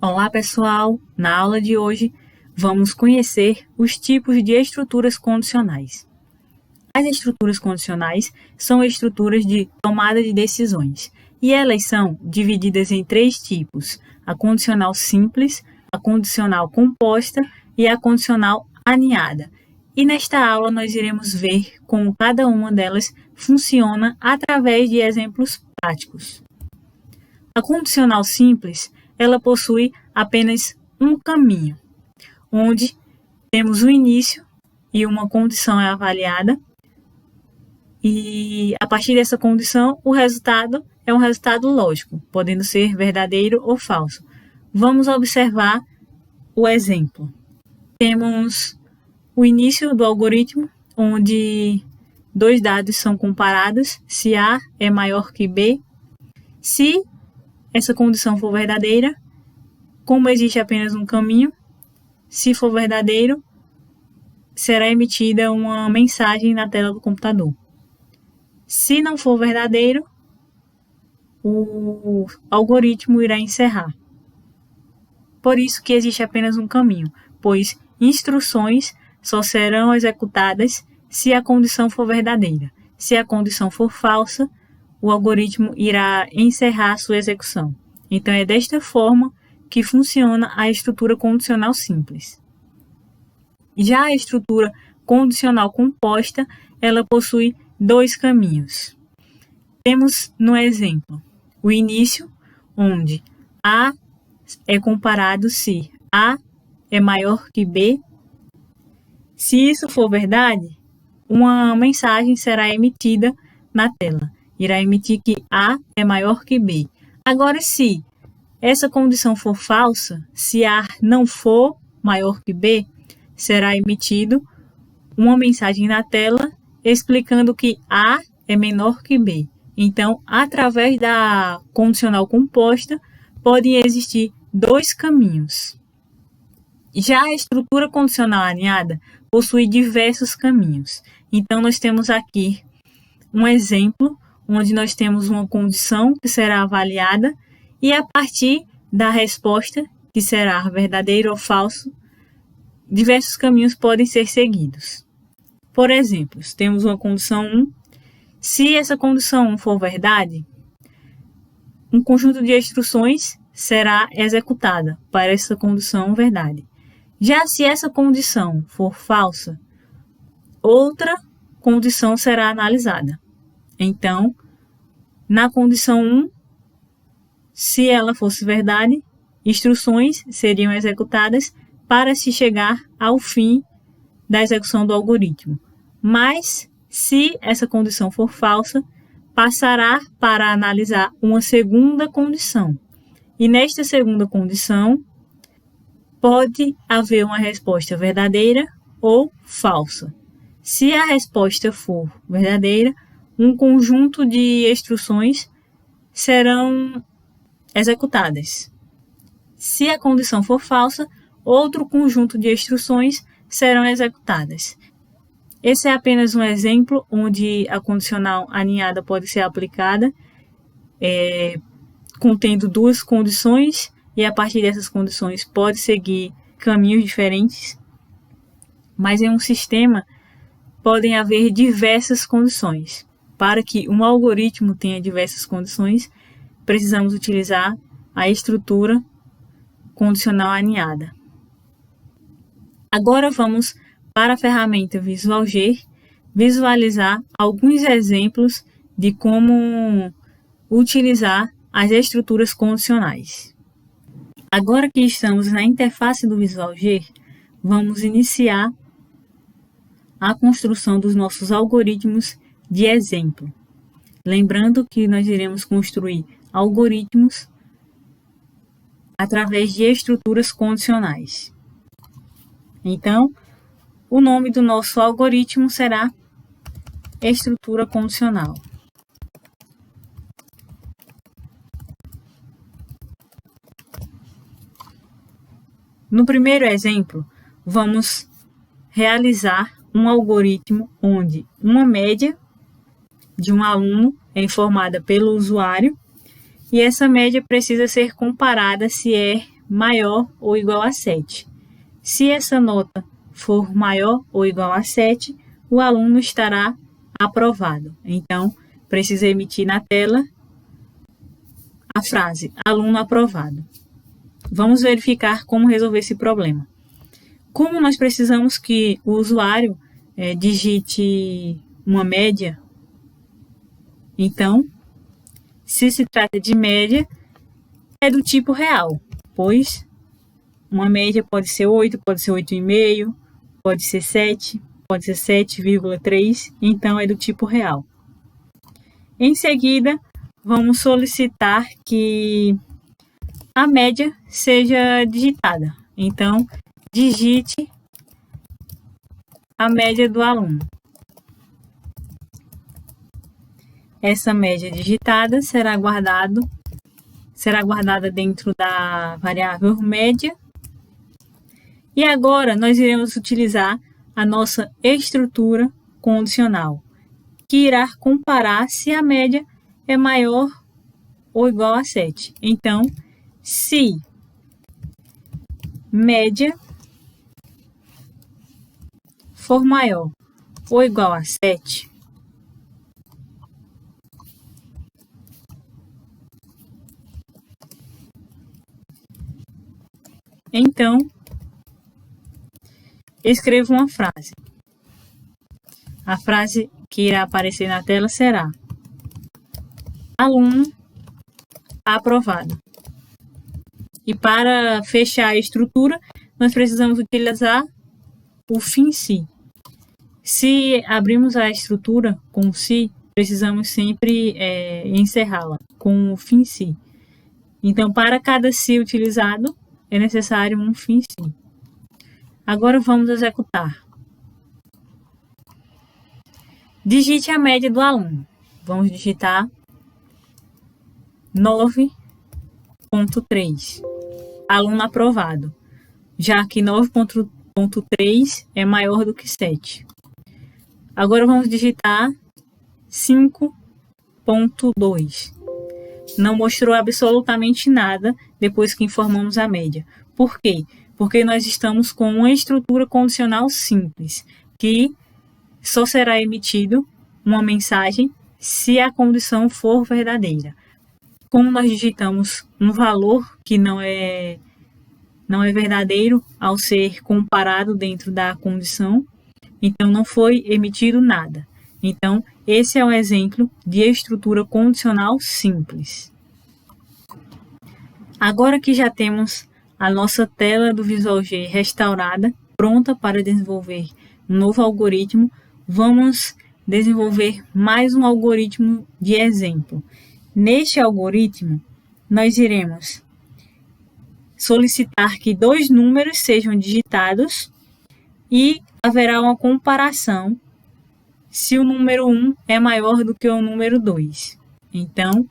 Olá, pessoal! Na aula de hoje, vamos conhecer os tipos de estruturas condicionais. As estruturas condicionais são estruturas de tomada de decisões, e elas são divididas em três tipos: a condicional simples, a condicional composta e a condicional aninhada. E nesta aula nós iremos ver como cada uma delas funciona através de exemplos práticos. A condicional simples, ela possui apenas um caminho, onde temos o início e uma condição é avaliada, e a partir dessa condição, o resultado é um resultado lógico, podendo ser verdadeiro ou falso. Vamos observar o exemplo. Temos o início do algoritmo, onde dois dados são comparados, se A é maior que B. Se essa condição for verdadeira, como existe apenas um caminho, se for verdadeiro, será emitida uma mensagem na tela do computador. Se não for verdadeiro, o algoritmo irá encerrar. Por isso que existe apenas um caminho, pois instruções só serão executadas se a condição for verdadeira. Se a condição for falsa, o algoritmo irá encerrar sua execução. Então, é desta forma que funciona a estrutura condicional simples. Já a estrutura condicional composta, ela possui dois caminhos. Temos no exemplo o início, onde A é comparado se A é maior que B. Se isso for verdade, uma mensagem será emitida na tela. Irá emitir que A é maior que B. Agora, se essa condição for falsa, se A não for maior que B, será emitido uma mensagem na tela explicando que A é menor que B. Então, através da condicional composta, podem existir dois caminhos. Já a estrutura condicional aninhada possui diversos caminhos. Então, nós temos aqui um exemplo onde nós temos uma condição que será avaliada e a partir da resposta, que será verdadeiro ou falso, diversos caminhos podem ser seguidos. Por exemplo, temos uma condição 1. Se essa condição 1 for verdade, um conjunto de instruções será executada para essa condição verdade. Já se essa condição for falsa, outra condição será analisada. Então, na condição 1, se ela fosse verdade, instruções seriam executadas para se chegar ao fim da execução do algoritmo. Mas, se essa condição for falsa, passará para analisar uma segunda condição. E nesta segunda condição, pode haver uma resposta verdadeira ou falsa. Se a resposta for verdadeira, um conjunto de instruções serão executadas. Se a condição for falsa, outro conjunto de instruções serão executadas. Esse é apenas um exemplo onde a condicional aninhada pode ser aplicada, contendo duas condições, e a partir dessas condições pode seguir caminhos diferentes. Mas em um sistema podem haver diversas condições. Para que um algoritmo tenha diversas condições, precisamos utilizar a estrutura condicional aninhada. Agora vamos para a ferramenta Visualger visualizar alguns exemplos de como utilizar as estruturas condicionais. Agora que estamos na interface do Visualger, vamos iniciar a construção dos nossos algoritmos de exemplo. Lembrando que nós iremos construir algoritmos através de estruturas condicionais. Então, o nome do nosso algoritmo será estrutura condicional. No primeiro exemplo, vamos realizar um algoritmo onde uma média de um aluno é informada pelo usuário e essa média precisa ser comparada se é maior ou igual a 7. Se essa nota for maior ou igual a 7, o aluno estará aprovado. Então, precisa emitir na tela a frase aluno aprovado. Vamos verificar como resolver esse problema. Como nós precisamos que o usuário digite uma média, então, se se trata de média, é do tipo real, pois uma média pode ser 8, pode ser 8,5, pode ser 7, pode ser 7,3, então é do tipo real. Em seguida, vamos solicitar que a média seja digitada. Então, digite a média do aluno. Essa média digitada será guardada dentro da variável média. E agora nós iremos utilizar a nossa estrutura condicional, que irá comparar se a média é maior ou igual a 7. Então, se média for maior ou igual a 7, então escreva uma frase. A frase que irá aparecer na tela será aluno aprovado. E para fechar a estrutura, nós precisamos utilizar o fim se. Se abrimos a estrutura com se, precisamos sempre encerrá-la com o fim se. Então, para cada se utilizado, é necessário um fim se. Agora vamos executar. Digite a média do aluno. Vamos digitar 9,3. Aluno aprovado, já que 9,3 é maior do que 7. Agora vamos digitar 5,2. Não mostrou absolutamente nada depois que informamos a média. Por quê? Porque nós estamos com uma estrutura condicional simples, que só será emitido uma mensagem se a condição for verdadeira. Como nós digitamos um valor que não é verdadeiro ao ser comparado dentro da condição, então não foi emitido nada. Então, esse é um exemplo de estrutura condicional simples. Agora que já temos a nossa tela do Visual G restaurada, pronta para desenvolver um novo algoritmo, vamos desenvolver mais um algoritmo de exemplo. Neste algoritmo, nós iremos solicitar que 2 números sejam digitados e haverá uma comparação se o número 1 é maior do que o número 2. Então,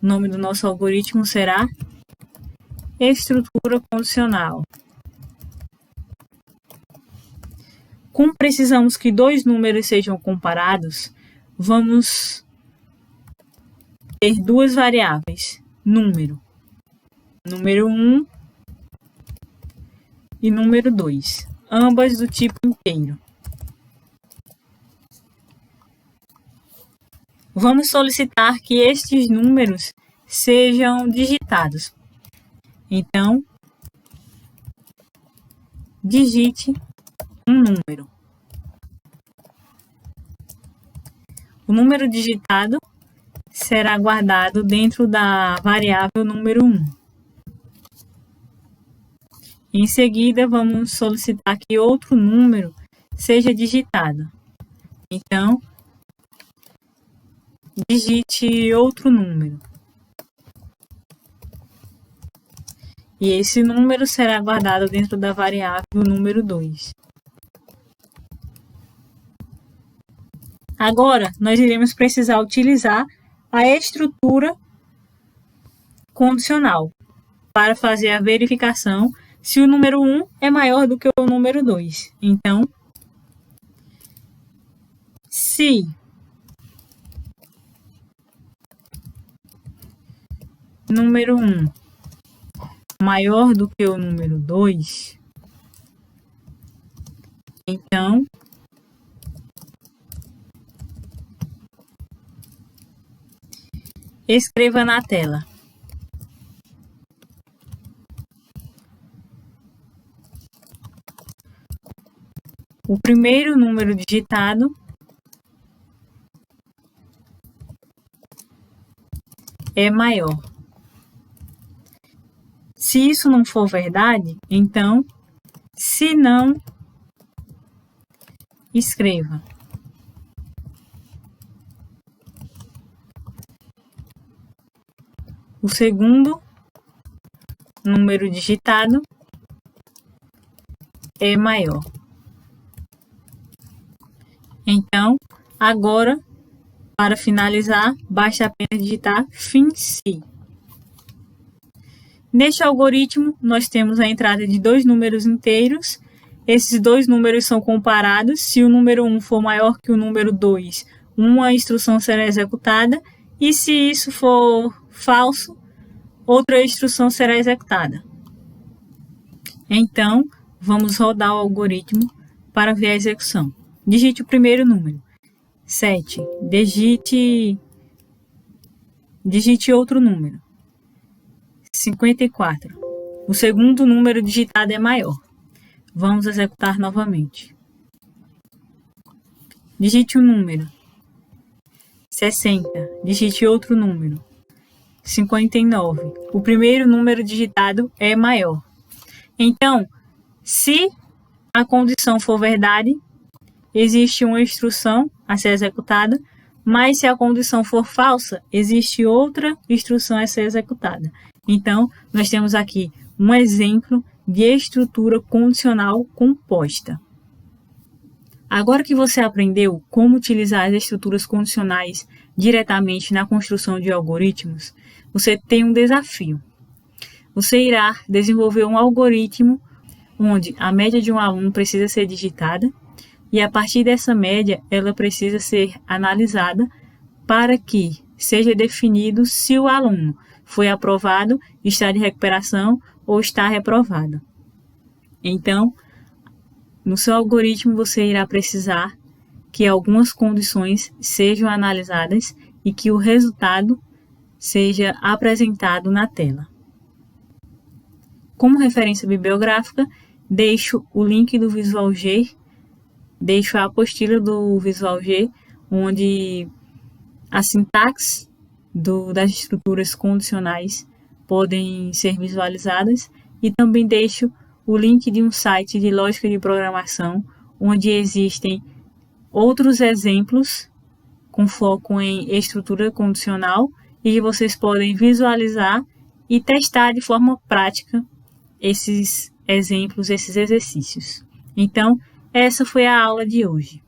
o nome do nosso algoritmo será estrutura condicional. Como precisamos que 2 números sejam comparados, vamos ter 2 variáveis, número 1 e número 2, ambas do tipo inteiro. Vamos solicitar que estes números sejam digitados. Então, digite um número. O número digitado será guardado dentro da variável número 1. Em seguida, vamos solicitar que outro número seja digitado. Então, digite outro número. E esse número será guardado dentro da variável número 2. Agora, nós iremos precisar utilizar a estrutura condicional para fazer a verificação se o número 1 é maior do que o número 2. Então, se número 1 maior do que o número 2, então escreva na tela. O primeiro número digitado é maior. Se isso não for verdade, então, se não, escreva. O segundo número digitado é maior. Então, agora, para finalizar, basta apenas digitar FINCI. Neste algoritmo, nós temos a entrada de dois números inteiros. Esses dois números são comparados. Se o número 1 for maior que o número 2, uma instrução será executada. E se isso for falso, outra instrução será executada. Então, vamos rodar o algoritmo para ver a execução. Digite o primeiro número. 7. Digite outro número. 54. O segundo número digitado é maior. Vamos executar novamente. Digite um número. 60. Digite outro número. 59. O primeiro número digitado é maior. Então, se a condição for verdade, existe uma instrução a ser executada, mas se a condição for falsa, existe outra instrução a ser executada. Então, nós temos aqui um exemplo de estrutura condicional composta. Agora que você aprendeu como utilizar as estruturas condicionais diretamente na construção de algoritmos, você tem um desafio. Você irá desenvolver um algoritmo onde a média de um aluno precisa ser digitada e a partir dessa média ela precisa ser analisada para que seja definido se o aluno foi aprovado, está de recuperação ou está reprovado. Então, no seu algoritmo você irá precisar que algumas condições sejam analisadas e que o resultado seja apresentado na tela. Como referência bibliográfica, deixo o link do Visual G, deixo a apostila do Visual G, onde a sintaxe das estruturas condicionais podem ser visualizadas, e também deixo o link de um site de lógica de programação, onde existem outros exemplos com foco em estrutura condicional e que vocês podem visualizar e testar de forma prática esses exemplos, esses exercícios. Então, essa foi a aula de hoje.